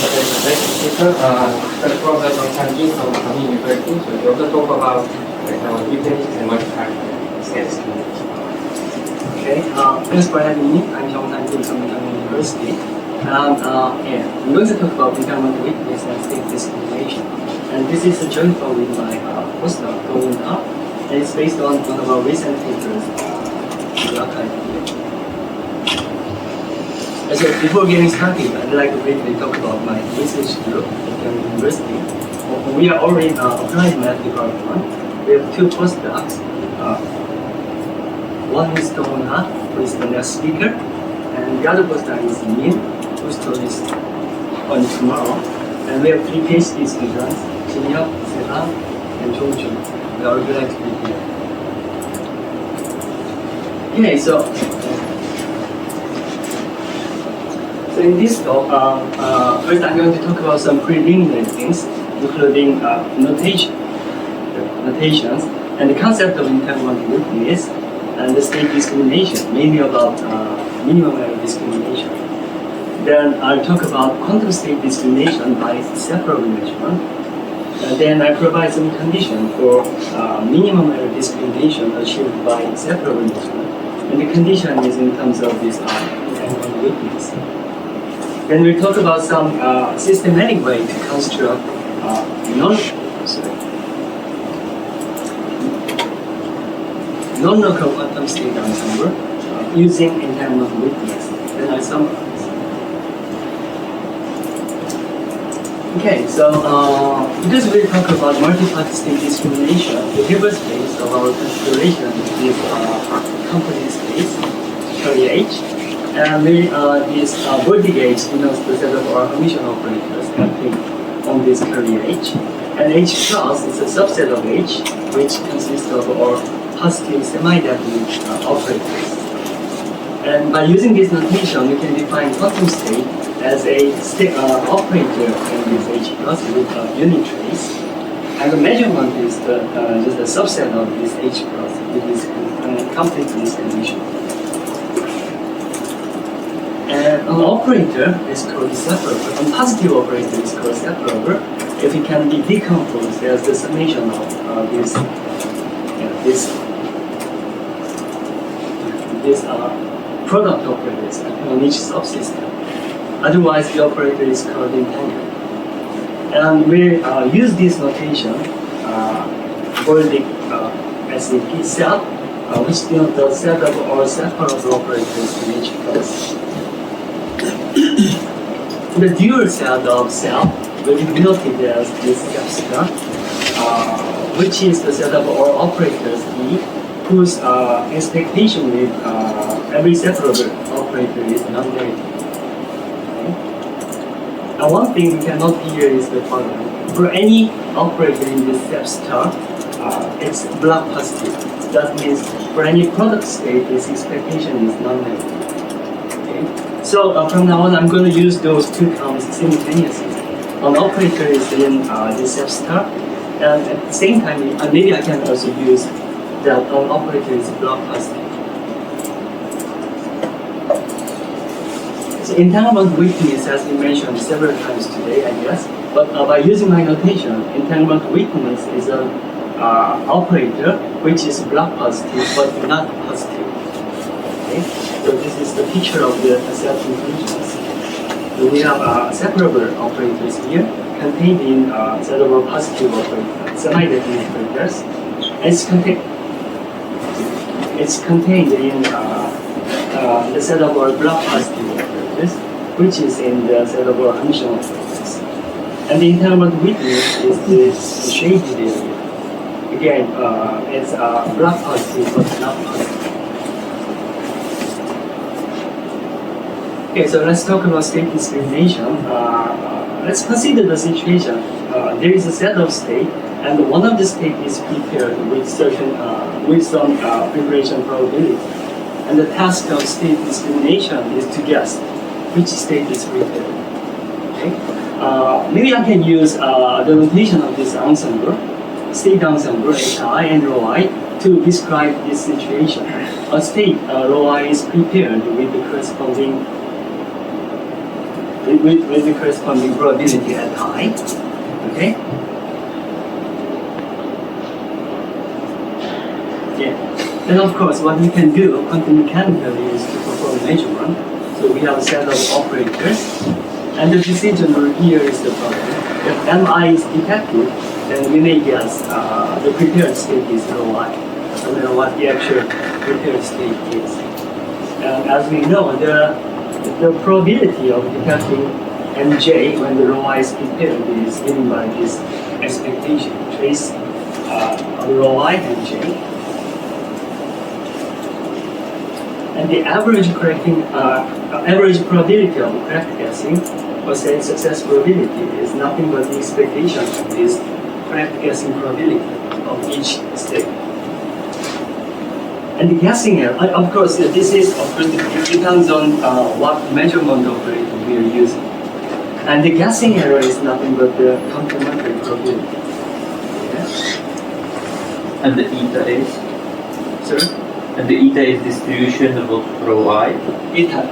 the problem of changing from coming networking. So we also talk about dependencies and multi-parameter sales. Okay, thanks for having me. I'm Jeong from University. I'm going to talk about entanglement weakness and state discrimination. And this is a joint talk with my postdoc going up, and it's based on one of our recent papers in the archive here. So before getting started, I'd like to briefly talk about my research group at Jeong University. We are already in applied math department. We have two postdocs. One is Dong Ha, who is the next speaker, and the other postdoc is Min, whose talk is on tomorrow. And we have three PhD students, Jeong, Seha, and Jeong. We are glad to be here. Okay, so in this talk, first I'm going to talk about some preliminary things, including notations, and the concept of entanglement weakness, and the state discrimination, mainly about minimum error discrimination. Then I'll talk about quantum state discrimination by separable measurement. Then I provide some condition for minimum error discrimination achieved by separable measurement. And the condition is in terms of this entanglement weakness. Then we talk about some systematic way to construct non-local quantum state ensemble using entanglement weakness. Then I summarize. Okay, so because we talk about multi-party state discrimination, the paper space of our consideration is complete space, carry H. And this body gauge denotes the set of our Hermitian operators acting on this carrier H. And H plus is a subset of H, which consists of our positive semi-definite operators. And by using this notation, we can define quantum state as a operator in this H plus with a unit trace. And the measurement is just a subset of this H plus with this completeness condition. And an operator is called separable. A positive operator is called separable if it can be decomposed as the summation of this product operators on each subsystem. Otherwise, the operator is called entangled. And we use this notation for the SAP set, which denotes the set of all separable operators in H plus. The dual set of cell will be denoted as this subset, which is the set of all operators E, whose expectation with every separable operator is non-negative. Okay? And one thing we can note here is the following. For any operator in this subset, it's block positive. That means for any product state, its expectation is non-negative. Okay? So from now on, I'm going to use those two terms simultaneously. An operator is in this subset, and at the same time, maybe I can also use that an operator is block positive. So entanglement weakness has been mentioned several times today, I guess. But by using my notation, entanglement weakness is an operator which is block positive but not positive. Okay? So this is the picture of the self-intelligence. So we have separable operators here contained in set of positive operators, semi-definite operators. It's contained in the set of our block positive operators, which is in the set of our Hermitian operators. And the entanglement weakness is this shaded area. Again, it's block positive but not positive. Okay, so let's talk about state discrimination. Let's consider the situation. There is a set of state, and one of the state is prepared with some preparation probability. And the task of state discrimination is to guess which state is prepared. Okay? Maybe I can use the notation of this ensemble, state ensemble Hi and rho I, to describe this situation. A state rho I is prepared with the corresponding with the corresponding probability at I. Okay? Yeah. Then of course what we can do quantum mechanically is to perform measurement. So we have a set of operators, and the decision rule here is the following. If MI is detected, then we may guess the prepared state is rho I, no matter what the actual prepared state is. And as we know, the probability of detecting MJ when the rho I is prepared is given by this expectation trace of rho I and J. And the average average probability of correct guessing, or say success probability, is nothing but the expectation of this correct guessing probability of each state. And the guessing error, of course, this is it depends on what measurement operator we are using. And the guessing error is nothing but the complementary probability. Yes. And the eta is? Sir? And the eta is distribution of rho I? Eta.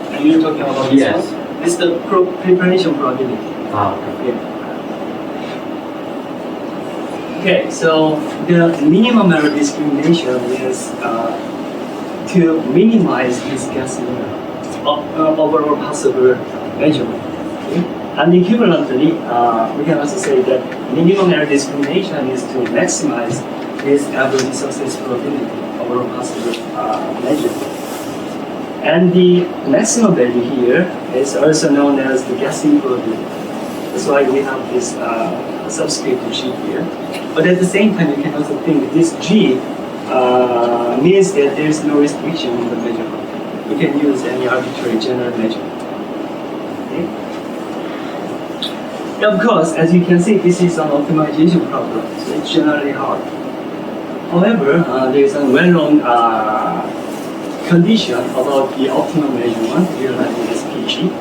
And you're talking about this Yes. one? It's the preparation probability. Ah, okay. Yeah. Okay, so the minimum error discrimination is to minimize this guessing error over possible measurement. Okay? And equivalently, we can also say that minimum error discrimination is to maximize this average success probability over possible measurement. And the maximum value here is also known as the guessing probability. That's why we have this subscript G here. But at the same time, you can also think this G means that there is no restriction on the measurement. You can use any arbitrary general measurement. Okay? Of course, as you can see, this is an optimization problem, so it's generally hard. However, there is a well-known condition about the optimal measurement realizing as PG.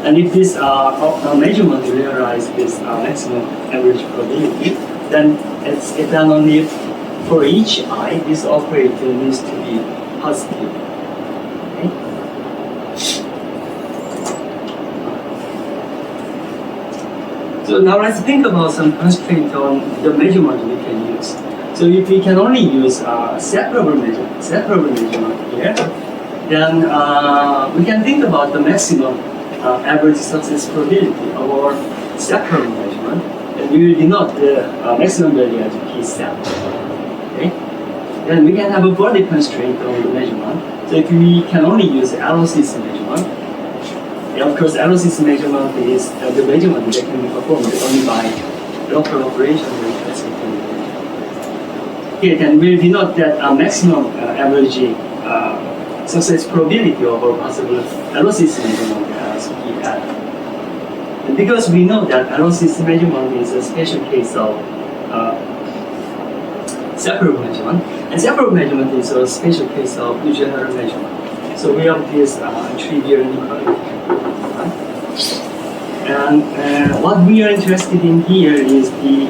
And if this measurement realizes this maximum average probability, then it's done only for each I, this operator needs to be positive. Okay? So now let's think about some constraint on the measurement we can use. So if we can only use separable measurement here, then we can think about the maximum average success probability of our separable measurement, and we will denote the maximum value as P set. Okay? Then we can have a body constraint on the measurement. So if we can only use LOCC measurement, of course LOCC measurement is the measurement that can be performed only by local operation with respect. Okay, then we'll denote that maximum average success probability of our possible LOCC measurement as PL. And because we know that LOCC measurement is a special case of separable measurement, and separable measurement is a special case of general measurement. So we have this trivial inequality. And what we are interested in here is the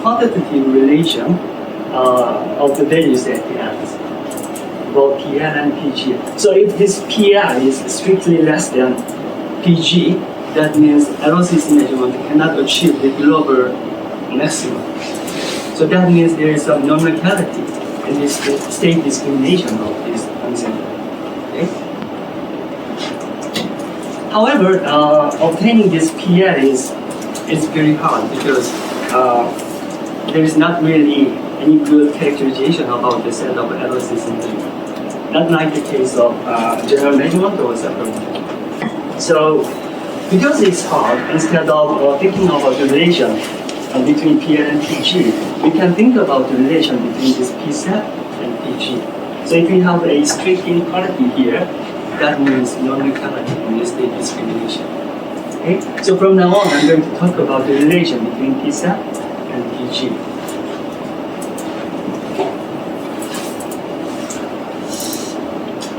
quantitative relation of the values at the end, both PL and PG. So if this PL is strictly less than PG, that means LOCC measurement cannot achieve the global maximum. So that means there is some non-locality in this state discrimination of this ensemble. Okay? However, obtaining this PL is very hard because there is not really any good characterization about the set of LOCC measurement. Not like the case of general measurement or separate measurement. So, because it's hard, instead of thinking about the relation between PL and PG, we can think about the relation between this P set and PG. So if we have a strict inequality here, that means non-locality in the state discrimination. Okay? So from now on, I'm going to talk about the relation between P set and PG.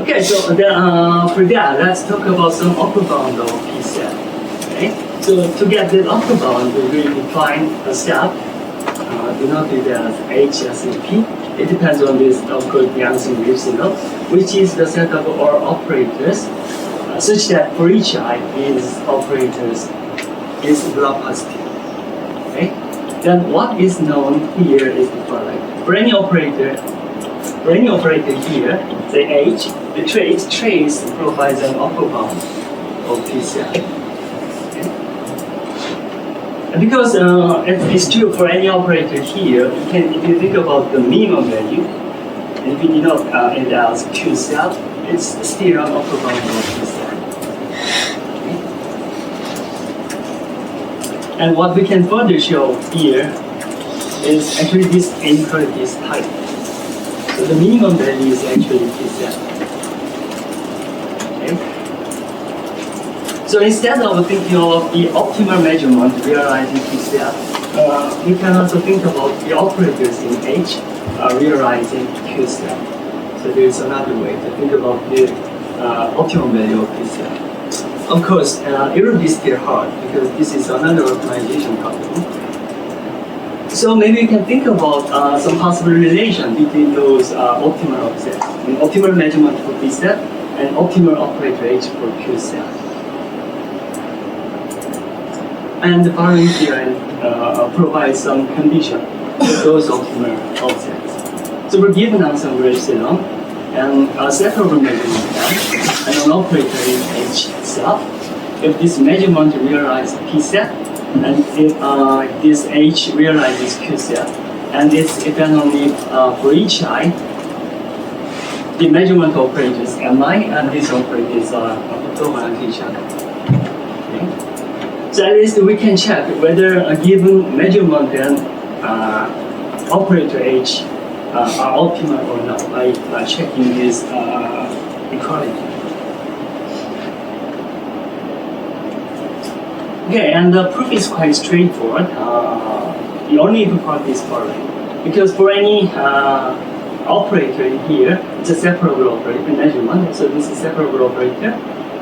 Okay, so for that, let's talk about some upper bound of P set. Okay? So to get the upper bound, we will define a set denoted as H as in P. It depends on this, of course, Yang-Sing Wave signal, which is the set of our operators such that for each I these operators is block positive. Okay? Then what is known here is the following. For any operator here, say H, the trace provides an upper bound of PCI. Okay? And because it's true for any operator here, if you think about the minimum value, and if you denote it as Q cell, it's still an upper bound of PCI. Okay? And what we can further show here is actually this inequality is tight. So the minimum value is actually PCI. Okay? So instead of thinking of the optimal measurement realizing PCI, we can also think about the operators in H realizing QCI. So there is another way to think about the optimum value of PCI. Of course, it will be still hard because this is another optimization problem. So maybe you can think about some possible relation between those optimal offsets, optimal measurement for P set and optimal operator H for Q set. And the following theorem provides some condition for those optimal offsets. So we're given ensemble epsilon and a separable measurement M and an operator in H itself. If this measurement realizes P set, and if this H realizes Q set, and it's only for each I, the measurement operators Mi and these operators are orthogonal to each other. Okay? So at least we can check whether a given measurement and operator H are optimal or not by checking this equality. Okay, and the proof is quite straightforward. The only part is following. Because for any operator in here, it's a separable operator measurement, so this is separable operator.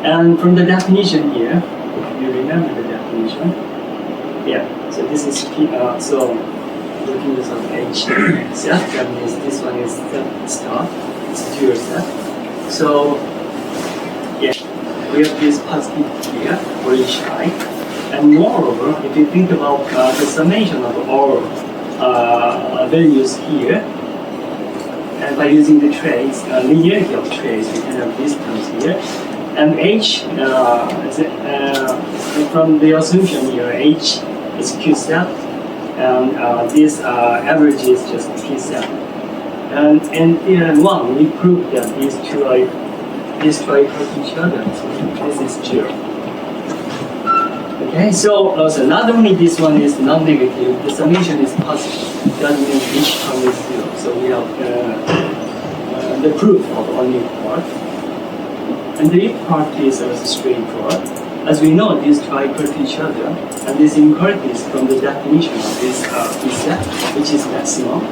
And from the definition here, if you remember the definition, yeah, so this is, so looking at some H set, that means this one is star, it's a dual set. So, yeah, we have this positive here for each I. And moreover, if you think about the summation of all values here, and by using the trace, linearity of trace, we can have this terms here. And H, from the assumption here, H is Q set, and this average is just P set. And in theorem 1, we proved that these two are equal to each other. So this is 0. Okay, so not only this one is non-negative, the summation is positive. That means each term is 0. So we have the proof of only part. And the if part is also straightforward. As we know, these two are equal to each other, and this inequality is from the definition of this P set, which is maximum.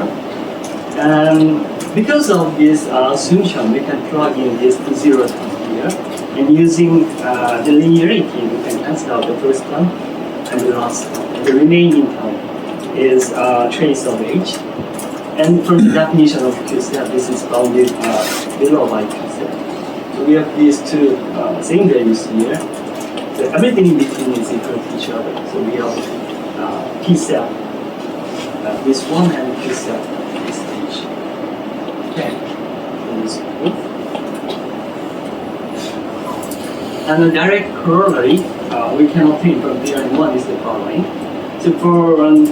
And because of this assumption, we can plug in this 0 term here. And using the linearity, we can cancel out the first term and the last term. And the remaining term is trace of H. And from the definition of Q set, this is bounded below by Q set. So we have these two same values here. So everything in between is equal to each other. So we have P set, this one, and Q set, this H. Okay. And a direct corollary we can obtain from theorem 1 is the following. So for an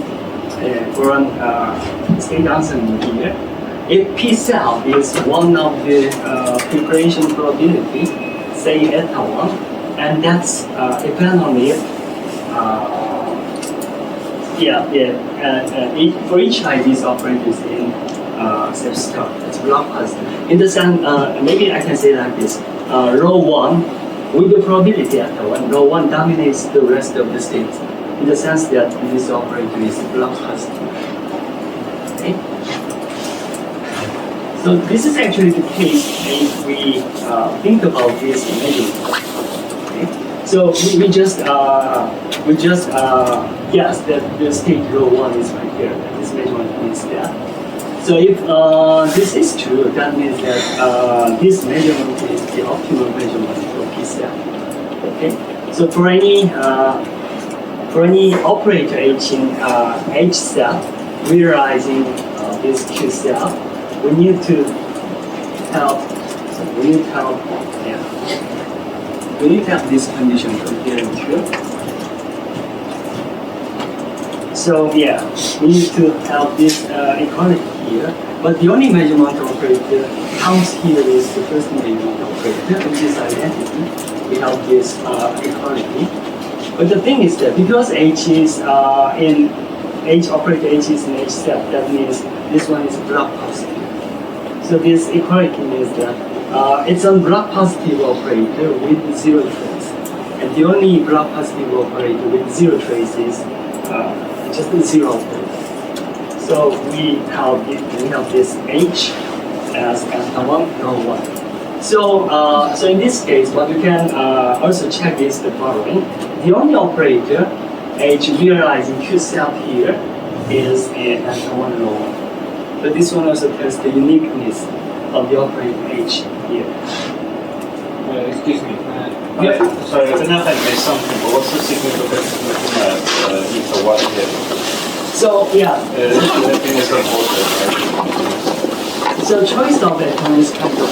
state ensemble here, if P cell is one of the preparation probability, say eta 1, and that's if and only for each I these operators in self-star, it's block positive. In the sense, maybe I can say like this: row 1. With the probability eta 1, row 1 dominates the rest of the states in the sense that this operator is block positive. Okay? So this is actually the case if we think about this measurement. Okay? So we just guess that the state row 1 is right here. That this measurement means that. So if this is true, that means that this measurement is the optimal measurement for P cell. Okay, so for any operator H in H cell realizing this Q cell, we need to have this condition from here and here. So yeah, we need to have this equality here. But the only measurement operator counts here is the first measurement operator, which is identity. We have this equality. But the thing is that because H is in H operator H is in H cell, that means this one is block positive. So this equality means that it's a block positive operator with zero trace. And the only block positive operator with zero trace is just a zero operator. So we have this H as alpha 1, no 1. So in this case, what we can also check is the following. The only operator H realizing Q cell here is alpha 1, no 1. But this one also tells the uniqueness of the operator H here. Excuse me. Sorry, I don't know if I missed something, but what's the significance of looking at ether 1 here? So yeah. Everything is important, right? So choice of that one is kind of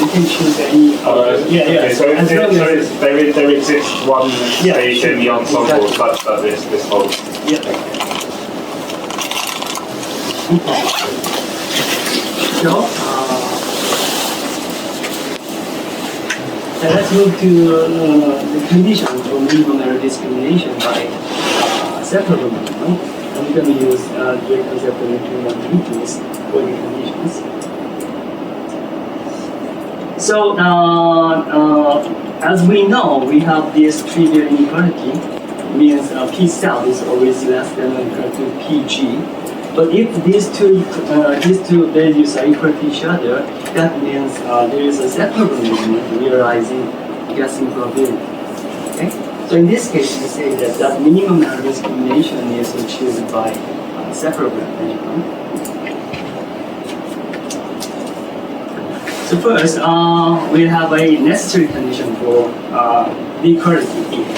you can choose any. Okay, so as long as there exists one state in the ensemble exactly. such that this holds. Yeah. Okay. So let's move to the condition for minimum error discrimination by separable minimum. I'm going to use the concept of minimum weakness for the conditions. So as we know, we have this trivial inequality, means P cell is always less than or equal to PG. But if these two values are equal to each other, that means there is a separable movement realizing guessing probability. Okay? So in this case, we say that minimum error discrimination is achieved by separable measurement. So first, we have a necessary condition for the equality here.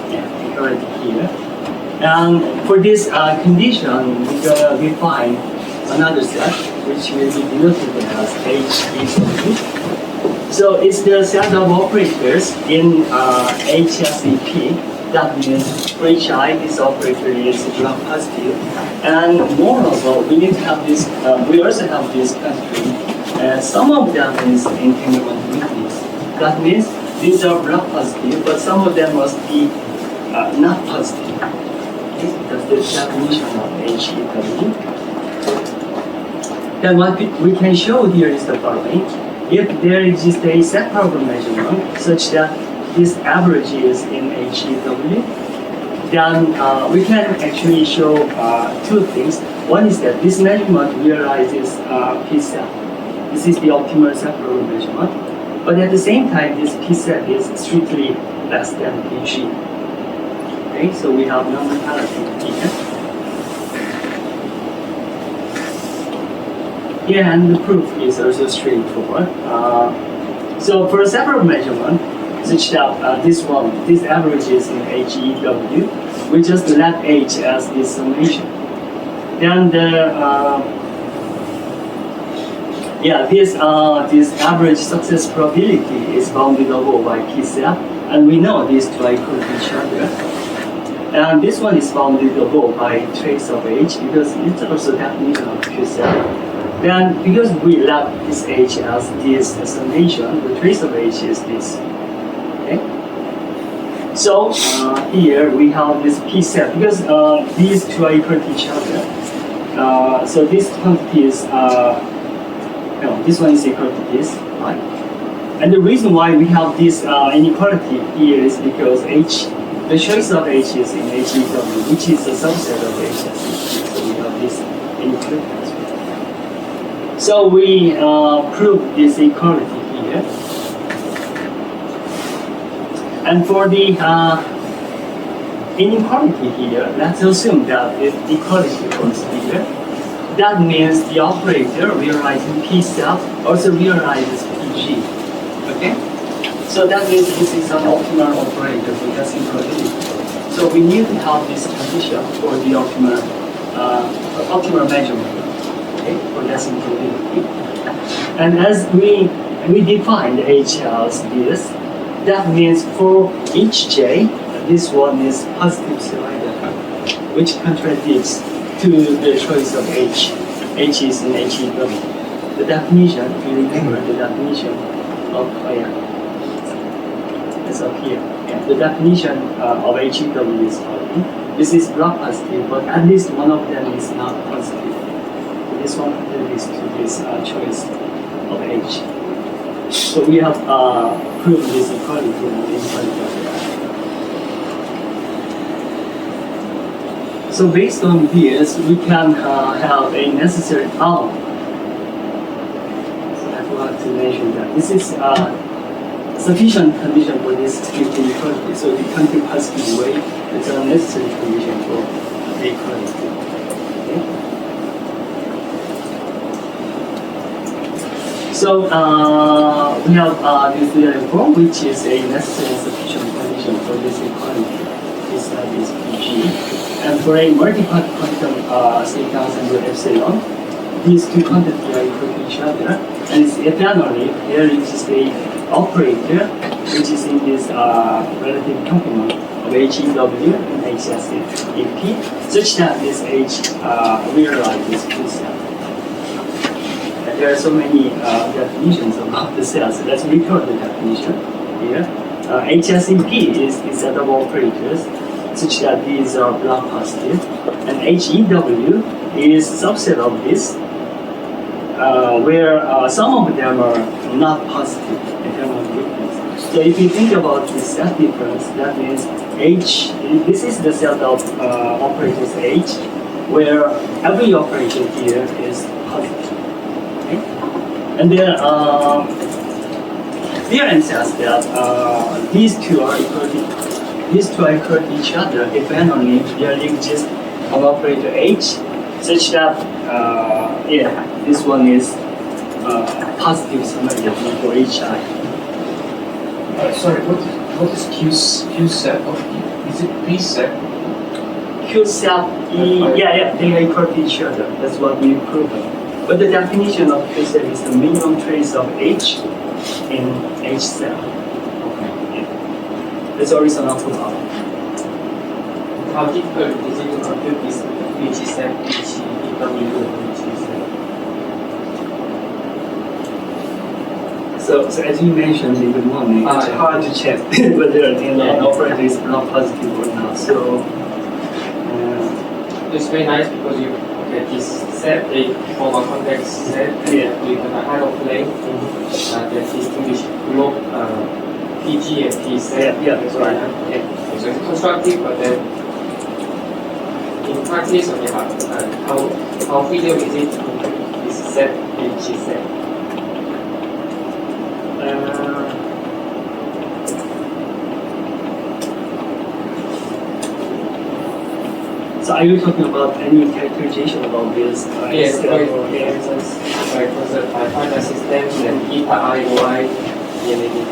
Yeah, equality here. And for this condition, we're going to define another set, which will be denoted as H equal to. So it's the set of operators in HSEP. That means for each I, this operator is block positive. And moreover, we need to have this, we also have this constraint. Some of them is entanglement weakness. That means these are block positive, but some of them must be not positive. That's the definition of HEW. Then what we can show here is the following. If there exists a separable measurement such that this average is in HEW, then we can actually show two things. One is that this measurement realizes P cell. This is the optimal separable measurement. But at the same time, this P cell is strictly less than PG. Okay, so we have number parity here. Yeah, and the proof is also straightforward. So for a separable measurement, such that this average is in HEW, we just let H as the summation. Then this average success probability is bounded over by P cell, and we know these two are equal to each other. And this one is bounded above by trace of H because it's also definition of Q cell. Then because we let this H as this summation, the trace of H is this. Okay. So here we have this P cell because these two are equal to each other. So this quantity is this one is equal to this, right? And the reason why we have this inequality here is because the choice of H is in HEW, which is a subset of HSEP. So we have this inequality as well. So we prove this equality here. And for the inequality here, let's assume that if equality holds here, that means the operator realizing P cell also realizes PG. Okay? So that means this is an optimal operator for gas equality. So we need to have this condition for the optimal measurement, okay, for gas equality. And as we define the H as this, that means for each J, this one is positive cylinder, which contradicts to the choice of H. H is in HEW. The definition, if you remember the definition of, it's up here. Yeah, the definition of HEW is following. This is block positive, but at least one of them is not positive. This one contributes to this choice of H. So we have proved this equality and inequality of that. So based on this, we can have a necessary So I forgot to mention that this is sufficient condition for this strict inequality. So the country positive way is a necessary condition for the equality. Okay? So we have this theorem form, which is a necessary and sufficient condition for this equality. This is PG. And for a multi-part quantum sequence under epsilon, these two quantities are equal to each other. And it's eternally, there is a operator which is in this relative complement of HEW and HSEP, such that this H realizes two cells. There are so many definitions about the cells. So let's record the definition here. HSEP is the set of operators such that these are block positive, and HEW is subset of this, where some of them are not positive in terms of weakness. So if you think about this set difference, that means H, this is the set of operators H, where every operator here is positive. Okay? And then theorem says that these two are equal to each other if and only there exists an operator H such that this one is positive summation for HI. Sorry, what is Q set? Is it P set? Q set, they are equal to each other. That's what we proved. But the definition of Q set is the minimum trace of H in H cell. It's always an upper bound. How difficult is it to compute this which is set, which is So as you mentioned in the morning, it's hard to check whether an operator is not positive or not. So it's very nice because you get this set a form of context set with a high of length that distinguish below PG and P set. that's right. So it's constructive, but then in practice, how feasible is it to compute this set PG set? So are you talking about any characterization about this? Yes, for instance, I find a system that eta I y maybe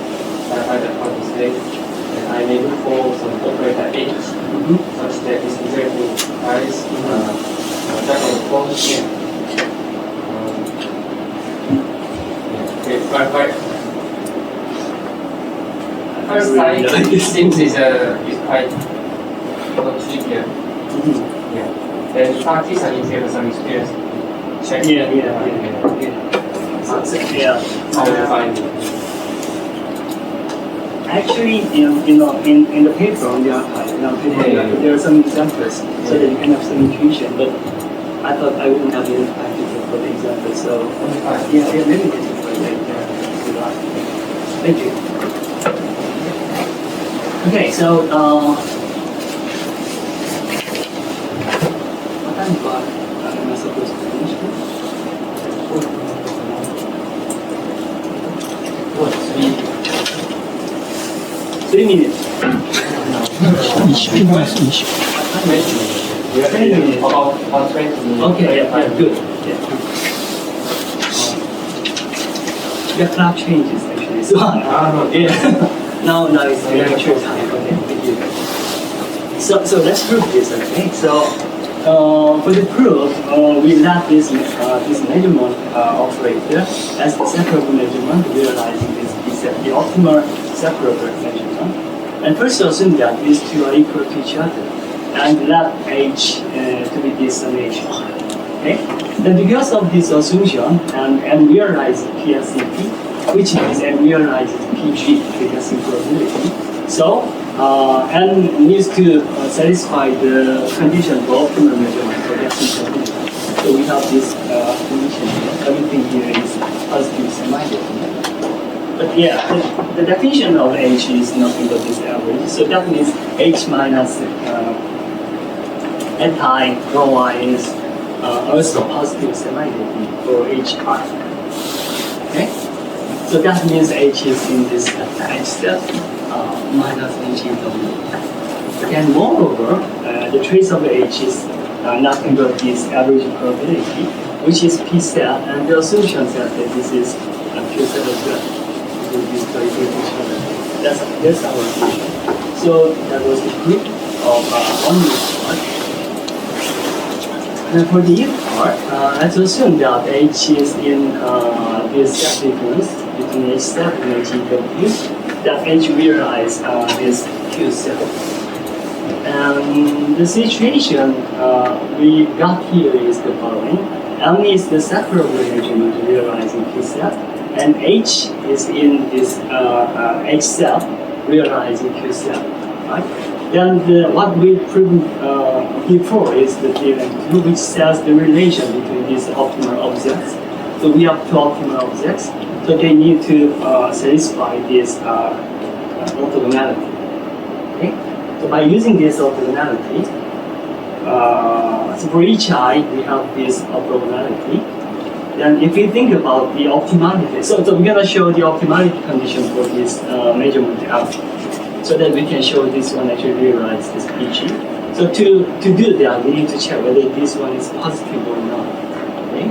I find a quantum state, and I may look for some operator H such that is easier to price that on the phone. But first sight it seems is quite trivial. Then in practice, and if you have some experience, check. How you find it? Actually, in the paper on the archive, there are some examples so that you can have some intuition. But I thought I wouldn't have enough time to for the example. So maybe we can do it later. Thank you. Okay, so what time am I supposed to finish? What? 3 minutes. 20分です。We are ready about 20 minutes. Okay, good. The clock changes actually. this one. Yeah. now it's the actual time. Okay, thank you. So let's prove this. Okay. So for the proof, we let this measurement operator as the separable measurement, realizing the optimal separable measurement. And first assume that these two are equal to each other, and let H to be this summation. Okay. Then because of this assumption, and realize PSCP, which means and realizes PG, frequency probability. So and needs to satisfy the condition for optimal measurement for guessing probability. So we have this condition here. Everything here is positive semi-definite. But yeah, the definition of H is nothing but this average. So that means H minus anti-rho I is also positive semi-definite for HI. Okay? So that means H is in this H step minus HEW. And moreover, the trace of H is nothing but this average probability, which is P set, and the assumption says that this is Q set as well. That's our assumption. So that was the proof of on this part. And for the if part, let's assume that H is in this sequence between H step and HEW, that H realize this Q set. And the situation we got here is the following. M is the separable measurement realizing Q set, and H is in this H cell realizing Q cell, right? Then what we proved before is the theorem 2, which says the relation between these optimal objects. So we have two optimal objects, so they need to satisfy this orthogonality. Okay? So by using this orthogonality, so for each I, we have this orthogonality. Then if we think about the optimality, so we're going to show the optimality condition for this measurement F, so that we can show this one actually realizes this PG. So to do that, we need to check whether this one is positive or not. Okay?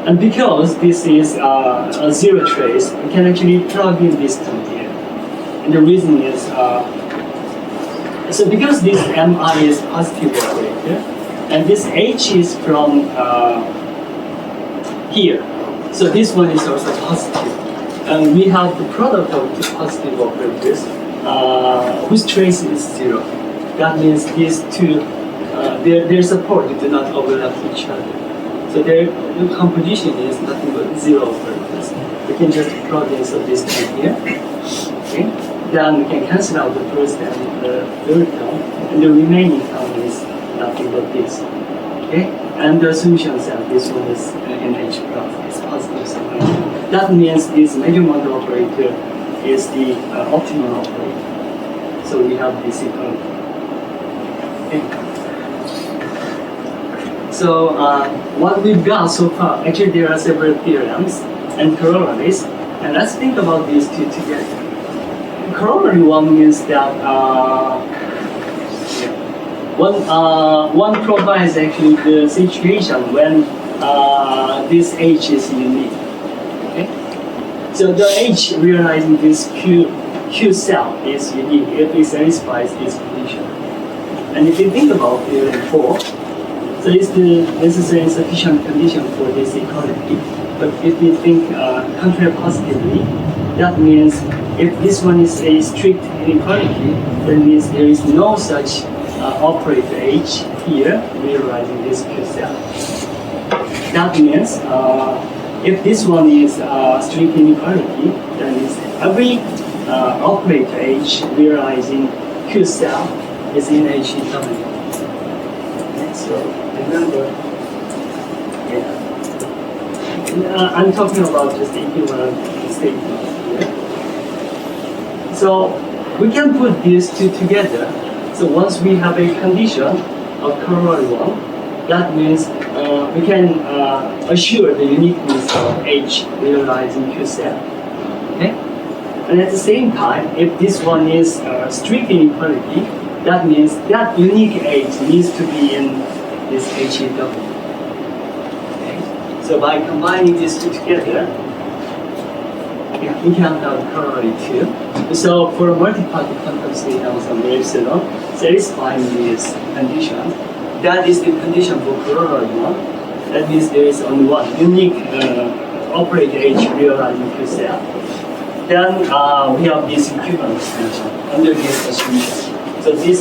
And because this is a zero trace, we can actually plug in this term here. And the reason is, so because this MI is positive operator, and this H is from here. So this one is also positive. And we have the product of two positive operators whose trace is zero. That means these two, their support do not overlap each other. So their composition is nothing but zero operators. We can just plug in so this term here. Okay? Then we can cancel out the first and the third term, and the remaining term is nothing but this. Okay? And the solution set, this one is in H plus, is positive somewhere. That means this measurement operator is the optimal operator. So we have this equality. Okay. So what we've got so far, actually there are several theorems and corollaries, and let's think about these two together. Corollary one means that one provides actually the situation when this H is unique. Okay? So the H realizing this Q cell is unique if it satisfies this condition. And if you think about theorem 4, so it's the necessary and sufficient condition for this equality. But if we think contrapositively, that means if this one is a strict inequality, that means there is no such operator H here realizing this Q cell. That means if this one is strict inequality, that means every operator H realizing Q cell is in HEW. Okay, so remember, I'm talking about just the equivalent statement here. So we can put these two together. So once we have a condition of corollary one, that means we can assure the uniqueness of H realizing Q cell. Okay? And at the same time, if this one is strict inequality, that means that unique H needs to be in this HEW. Okay? So by combining these two together, we Yeah, we can have corollary too. So for a multi-party quantum state ensemble epsilon satisfying this condition, that is the condition for corollary one. That means there is only one unique operator H realizing Q cell. Then we have this equivalent extension under this assumption. So this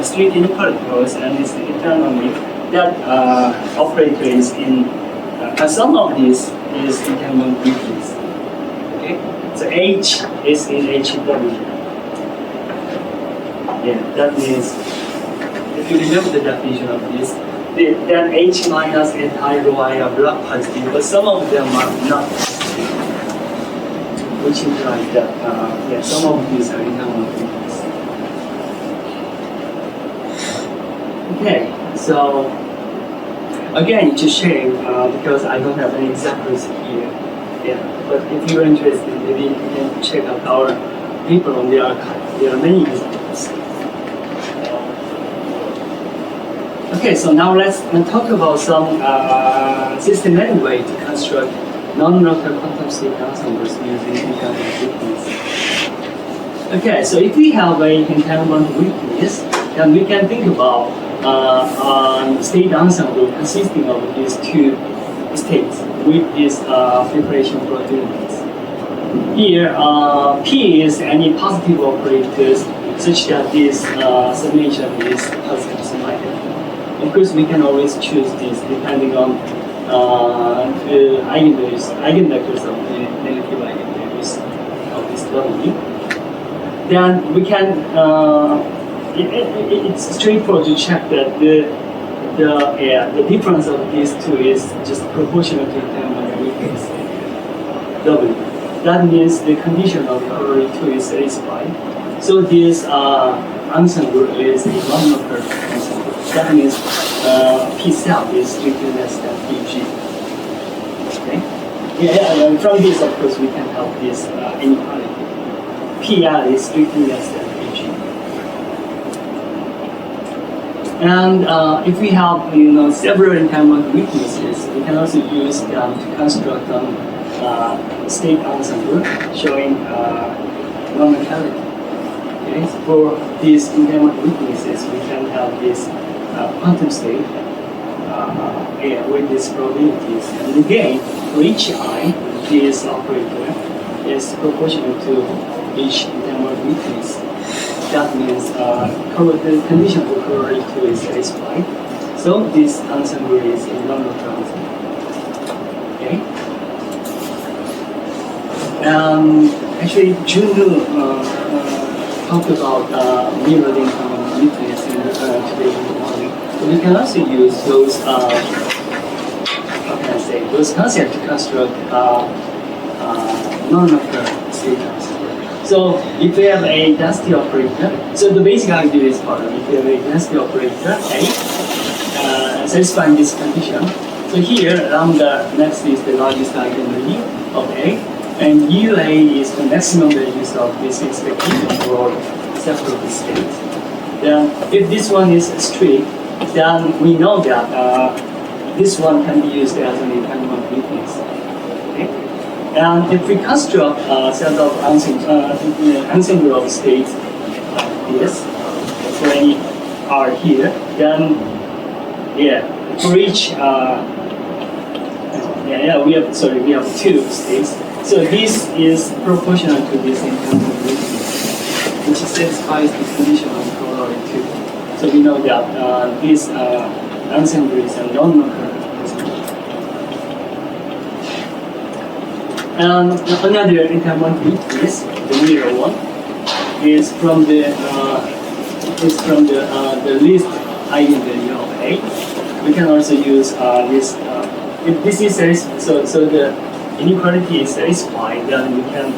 street inequality goes and this eternally that operator is in some of this is entanglement with this. Okay? So H is in HW. Yeah, that means if you remember the definition of this, then H minus and high rho I are block positive, but some of them are not positive, which implies that yeah, some of these are entanglement with this. Okay, so again, it's a shame because I don't have any examples here. Yeah, but if you're interested, maybe you can check out our paper on the archive. There are many examples. Okay, so now let's talk about some systematic way to construct non-local quantum state ensembles using entanglement weakness. Okay, so if we have a entanglement weakness, then we can think about state ensemble consisting of these two states with these preparation probabilities. Here, P is any positive operators such that this summation is positive sum-item. Of course, we can always choose this depending on the eigenvectors of the negative eigenvalues of this W. Then we can it's straightforward to check that the difference of these two is just proportional to entanglement weakness W. That means the condition of corollary 2 is satisfied. So this ensemble is a non-local ensemble. That means P cell is strictly less than PG. Okay? Yeah, and from this, of course, we can have this inequality. PL is strictly less than PG. And if we have several entanglement weaknesses, we can also use them to construct state ensemble showing non-locality. Okay? For these entanglement weaknesses, we can have this quantum state with these probabilities. And again, for each I, this operator is proportional to each entanglement weakness. That means the condition for corollary 2 is satisfied. So this ensemble is a non-local ensemble. Okay? Actually, Jeong talked about mirroring weakness today in the morning. So we can also use those, those concepts to construct non-local statements. So if we have a density operator, so the basic idea is following. If we have a density operator A, satisfying this condition. So here, lambda next is the largest eigenvalue of A, and UA is the maximum values of this expectation for separable states. Then, if this one is strict, then we know that this one can be used as an entanglement weakness. Okay? And if we construct a set of ensemble of states like this, for any R here, then for each we have two states. So this is proportional to this entanglement weakness, which satisfies the condition of corollary 2. So we know that this ensemble is a non-local ensemble. And another entanglement weakness, the mirror one, is from the least eigenvalue of A. We can also use this. If this is so the inequality is satisfied, then we can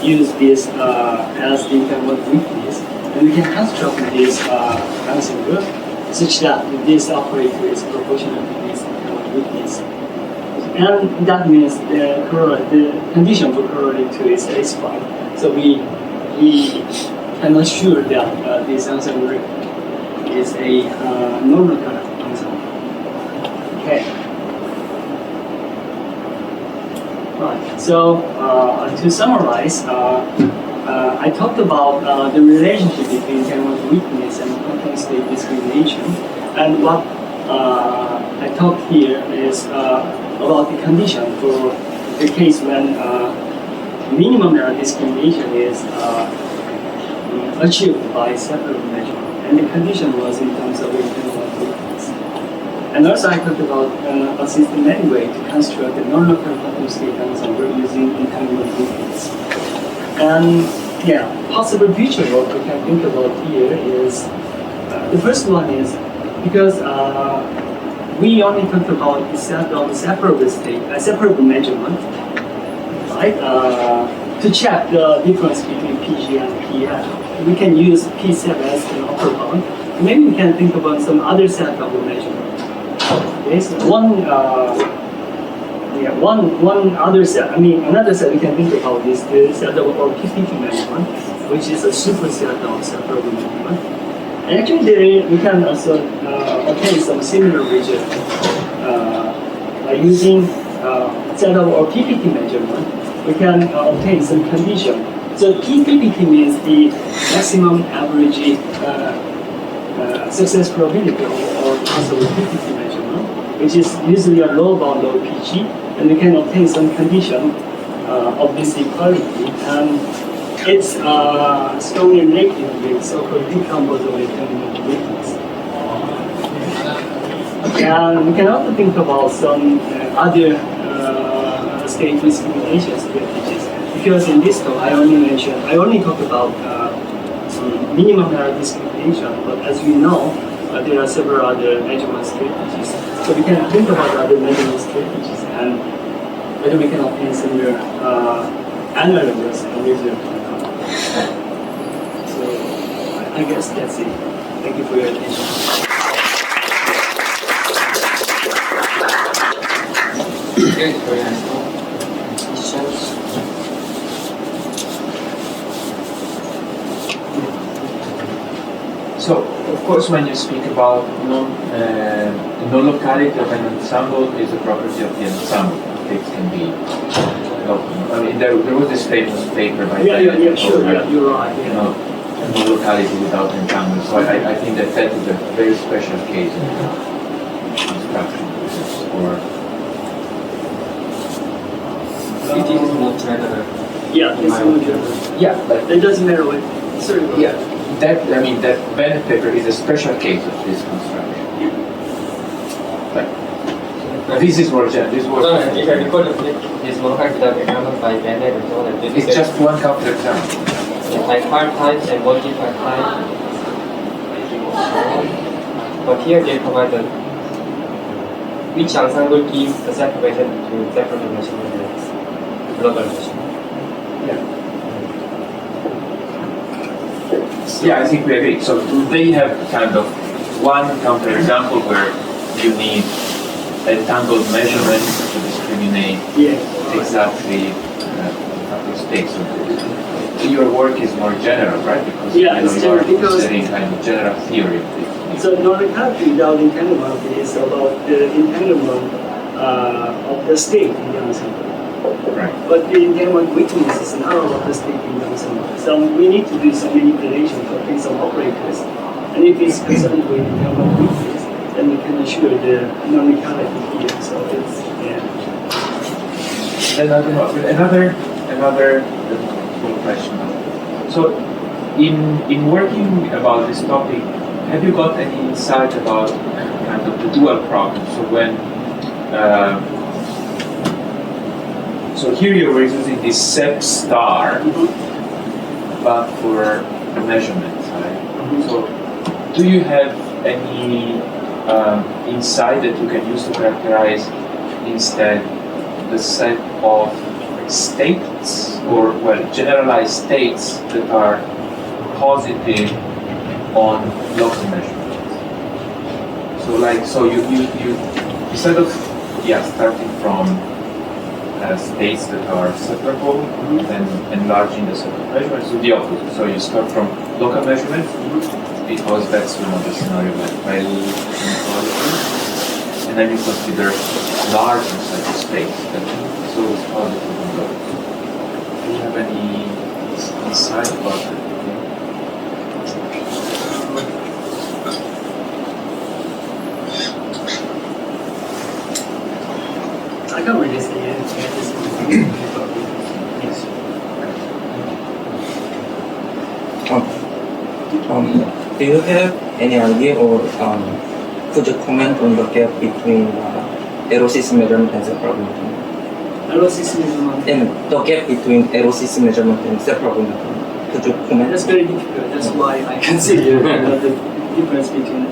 use this as the entanglement weakness, and we can construct this ensemble such that this operator is proportional to this entanglement weakness. And that means the condition for corollary 2 is satisfied. So we can assure that this ensemble is a non-local ensemble. Okay. Right. So to summarize, I talked about the relationship between Taiwan's weakness and quantum state discrimination, and what I talked here is about the condition for the case when minimum error discrimination is achieved by separate measurement, and the condition was in terms of entanglement weakness. And also I talked about a systematic way to construct the non-local quantum state ensemble using entanglement weakness. And yeah, possible future work we can think about here is the first one is because we only talked about the set of separable state, separable measurement, right? To check the difference between PG and PL, we can use P7 as an upper bound. Maybe we can think about some other set of measurement. Okay, so another set we can think about is the set of our PPT measurement, which is a superset of separable measurement. And actually, we can also obtain some similar result by using set of our PPT measurement. We can obtain some condition. So PPT means the maximum average success probability or possible PPT measurement, which is usually a low bound of PG, and we can obtain some condition of this equality. And it's strongly related with so-called decomposable entanglement weakness. And we can also think about some other state discrimination strategies. Because in this talk, I only talked about minimum error discrimination, but as we know, there are several other measurement strategies. So we can think about other measurement strategies and whether we can obtain similar analogous result. So I guess that's it. Thank you for your attention. Okay, very nice. Questions? So, of course, when you speak about non-locality of an ensemble is a property of the ensemble. It can be. I mean, there was this famous paper by Yeah, sure, you're right. You know, non-locality without entanglement. So I think that is a very special case of construction or. It is not general. Yeah, it's more general. Yeah, but It doesn't matter what. Sorry. yeah, that Bennett paper is a special case of this construction. Like, this is more general. This was. No, if I recall, this one had the example by Bennett and so on. It's just one counterexample. Like hard times and multi-part times. But here they provided which ensemble gives the separation between separable measurement and global measurement. Yeah, I think we agree. So they have kind of one counterexample where you need entangled measurements to discriminate exactly the states of it. Your work is more general, right? Because you are considering kind of general theory. So non-locality without entanglement is about the entanglement of the state in the ensemble. Right. But the entanglement weakness is not about the state in the ensemble. So we need to do some manipulation to obtain some operators. And if it's concerned with entanglement weakness, then we can assure the non-locality here. So it's, Another question. So in working about this topic, have you got any insight about kind of the dual problem? So when so here you were using this SEP star, but for the measurement side. So do you have any insight that you can use to characterize instead the set of states or generalized states that are positive on local measurements? So you instead of starting from states that are separable and enlarging the set of measurements, do the opposite. So you start from local measurements because that's the scenario like inequality, and then you consider larger set of states that is always positive decide about that? I can't really say anything. Yes. Do you have any idea or could you comment on the gap between LOCC measurement and separable measurement? LOCC measurement. And the gap between LOCC measurement and separable measurement. Could you comment? That's very difficult. That's why I consider the difference between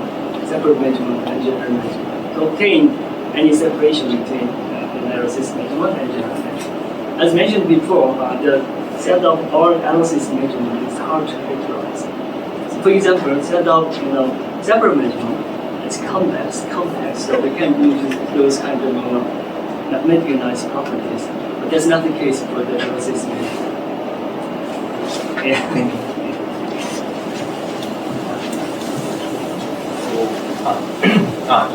separable measurement and general measurement. To obtain any separation between analysis measurement and general measurement. As mentioned before, the set of all analysis measurement is hard to characterize. So for example, set of separable measurement is complex, so we can use those kind of mathematically nice properties. But that's not the case for the analysis measurement. Yeah. Thank you.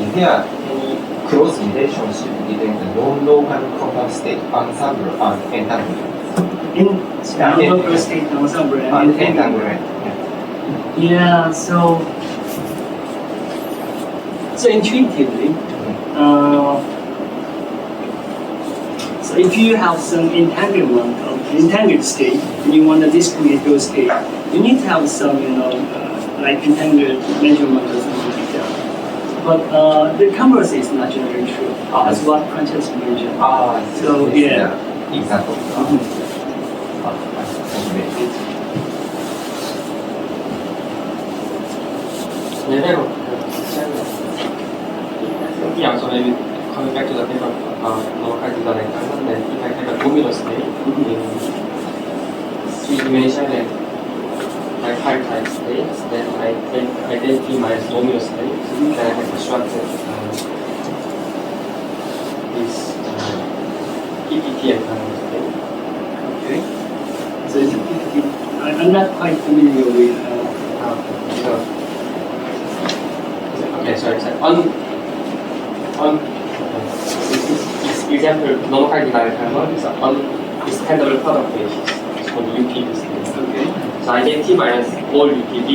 Is there any close relationship between the non-local compound state ensemble and entanglement? In non-local state ensemble and Entanglement. Yeah, so intuitively, so if you have some entanglement of entangled state and you want to discriminate those states, you need to have some, like entangled measurement or something like that. But the converse is not generally true, as what Francesco mentioned. So, yeah. Example. Yeah, so maybe coming back to the paper local dynamic pattern, then if I have a dominant state in 3-dimension and like 5 times states, then I take identity minus dominant state, then I have constructed this PPT and kind of state. Okay. So it's a PPT. I'm not quite familiar with. Okay, sorry. This example, normal dynamic pattern is on extendable product basis. It's called UPB state. Okay. So identity minus all UPB.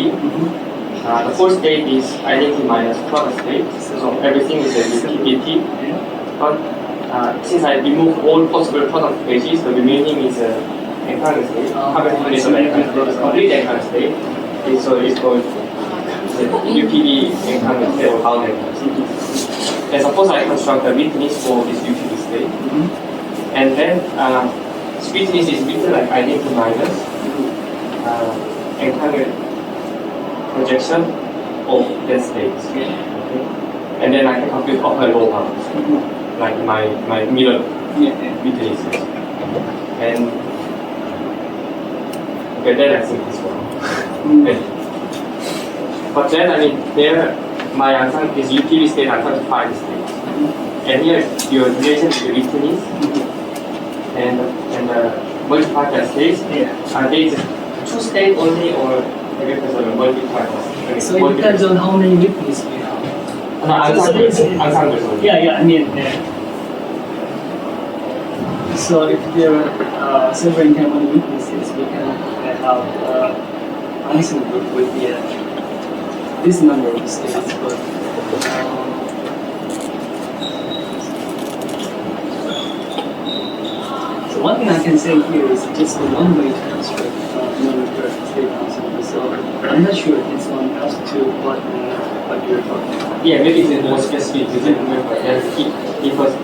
The fourth state is identity minus product state. So everything is a UPBT. Yeah. But since I remove all possible product bases, the remaining is a entangled state. Complete entangled state. So it's called UPB entangled state or bound entangled state. And suppose I construct a witness for this UPB state, and then witness is written like identity minus entangled projection of that state. Okay? And then I can compute upper and lower bounds, like my mirror witnesses. And okay, then I think this one. But then I mean my answer is UPB state and 5 states. And here your relation to the witness and multiplied by states, are they just 2 states only or maybe because of multiplied by states? So it depends on how many witnesses you have. Ensembles only. Yeah, I mean, so if there are several entangled witnesses, we can have Einstein group with this number of states, but so one thing I can say here is just the one-way to construct number state ensemble. So I'm not sure if this one has to what you're talking about. Yeah, maybe it's more specific to remember that because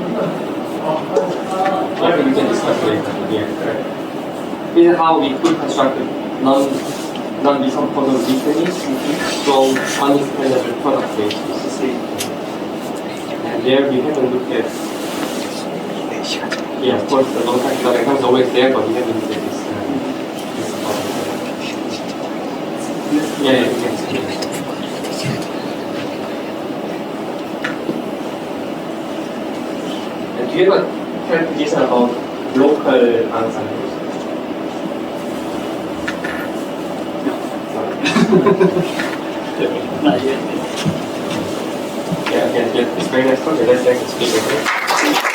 maybe we can discuss later. Yeah. This is how we could construct non-decomposable witness from unexplainable product basis. And there we haven't looked at. Yeah, of course, the long-time dynamic is always there, but we haven't looked at this. Yeah, you can see. And do you have a clarification about local ensembles? Not yet. Yeah, okay, it's very nice. Okay, let's take a speaker.